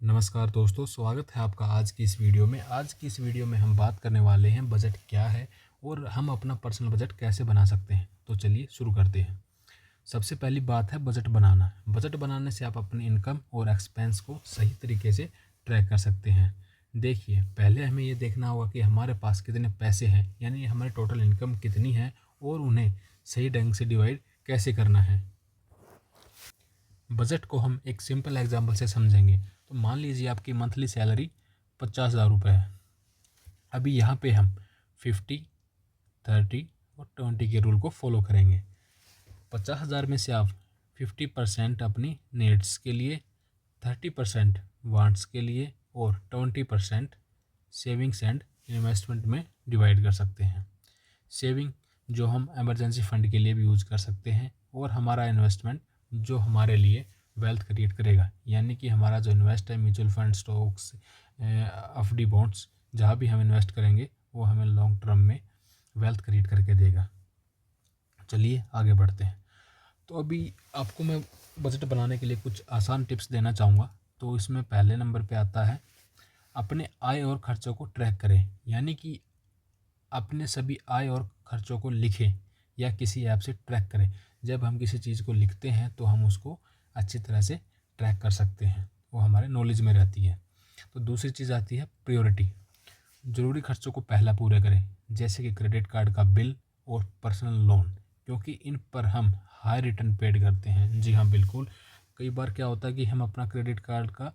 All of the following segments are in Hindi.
नमस्कार दोस्तों, स्वागत है आपका आज की इस वीडियो में। आज की इस वीडियो में हम बात करने वाले हैं बजट क्या है और हम अपना पर्सनल बजट कैसे बना सकते हैं। तो चलिए शुरू करते हैं। सबसे पहली बात है बजट बनाना। बजट बनाने से आप अपनी इनकम और एक्सपेंस को सही तरीके से ट्रैक कर सकते हैं। देखिए, पहले हमें ये देखना होगा कि हमारे पास कितने पैसे हैं, यानी हमारी टोटल इनकम कितनी है और उन्हें सही ढंग से डिवाइड कैसे करना है। बजट को हम एक सिंपल एग्जांपल से समझेंगे। तो मान लीजिए आपकी मंथली सैलरी 50,000 रुपये है। अभी यहाँ पे हम 50, 30 और 20 के रूल को फॉलो करेंगे। 50,000 में से आप 50% अपनी नीड्स के लिए, 30% वांट्स के लिए और 20% सेविंग्स एंड इन्वेस्टमेंट में डिवाइड कर सकते हैं। सेविंग जो हम इमरजेंसी फंड के लिए भी यूज़ कर सकते हैं, और हमारा इन्वेस्टमेंट जो हमारे लिए वेल्थ क्रिएट करेगा, यानी कि हमारा जो इन्वेस्ट है mutual fund, stocks, FD, bonds, जहाँ भी हम इन्वेस्ट करेंगे वो हमें लॉन्ग टर्म में वेल्थ क्रिएट करके देगा। चलिए आगे बढ़ते हैं। तो अभी आपको मैं बजट बनाने के लिए कुछ आसान टिप्स देना चाहूँगा। तो इसमें पहले नंबर पे आता है अपने आय और खर्चों को ट्रैक करें, यानी कि अपने सभी आय और खर्चों को लिखें या किसी ऐप से ट्रैक करें। जब हम किसी चीज़ को लिखते हैं तो हम उसको अच्छी तरह से ट्रैक कर सकते हैं, वो हमारे नॉलेज में रहती है। तो दूसरी चीज़ आती है प्रायोरिटी। ज़रूरी खर्चों को पहला पूरे करें, जैसे कि क्रेडिट कार्ड का बिल और पर्सनल लोन, क्योंकि इन पर हम हाई रिटर्न पेड करते हैं। जी हाँ, बिल्कुल। कई बार क्या होता है कि हम अपना क्रेडिट कार्ड का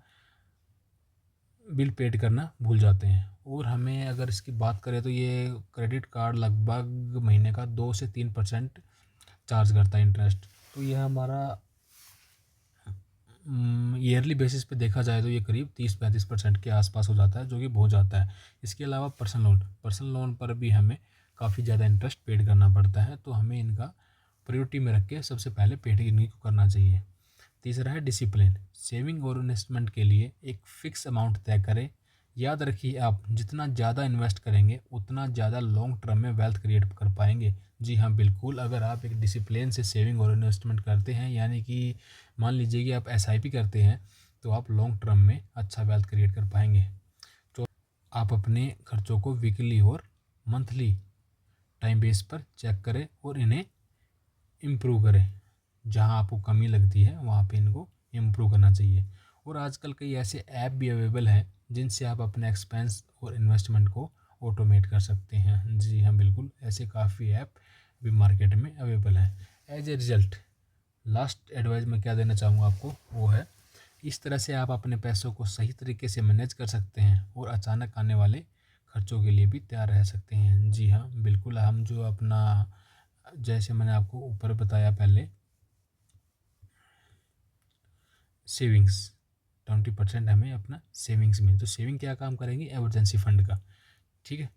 बिल पेड करना भूल जाते हैं, और हमें अगर इसकी बात करें तो ये क्रेडिट कार्ड लगभग महीने का 2 से 3% चार्ज करता है इंटरेस्ट। तो यह हमारा ईयरली बेसिस पे देखा जाए तो ये करीब 30-35% के आसपास हो जाता है, जो कि बहुत जाता है। इसके अलावा पर्सनल लोन पर भी हमें काफ़ी ज़्यादा इंटरेस्ट पेड करना पड़ता है। तो हमें इनका प्रायोरिटी में रख के सबसे पहले पेड इन्हीं को करना चाहिए। तीसरा है डिसिप्लिन। सेविंग और इन्वेस्टमेंट के लिए एक फ़िक्स अमाउंट तय करें। याद रखिए, आप जितना ज़्यादा इन्वेस्ट करेंगे उतना ज़्यादा लॉन्ग टर्म में वेल्थ क्रिएट कर पाएंगे। जी हाँ, बिल्कुल। अगर आप एक डिसिप्लिन से सेविंग और इन्वेस्टमेंट करते हैं, यानी कि मान लीजिए कि आप एसआईपी करते हैं, तो आप लॉन्ग टर्म में अच्छा वेल्थ क्रिएट कर पाएंगे। तो आप अपने खर्चों को वीकली और मंथली टाइम बेस पर चेक करें और इन्हें इम्प्रूव करें। जहाँ आपको कमी लगती है वहाँ पे इनको इम्प्रूव करना चाहिए। और आजकल कई ऐसे ऐप भी अवेलेबल हैं जिनसे आप अपने एक्सपेंस और इन्वेस्टमेंट को ऑटोमेट कर सकते हैं। जी हाँ, बिल्कुल। ऐसे काफ़ी ऐप भी मार्केट में अवेलेबल हैं। As a result, last advice मैं क्या देना चाहूँगा आपको, वो है इस तरह से आप अपने पैसों को सही तरीके से मैनेज कर सकते हैं और अचानक आने वाले खर्चों के लिए भी तैयार रह सकते हैं। जी हाँ, बिल्कुल। हम जो अपना, जैसे मैंने आपको ऊपर बताया पहले, सेविंग्स 20% हमें अपना सेविंग्स में, तो सेविंग क्या काम करेंगी, इमरजेंसी फंड का। ठीक है।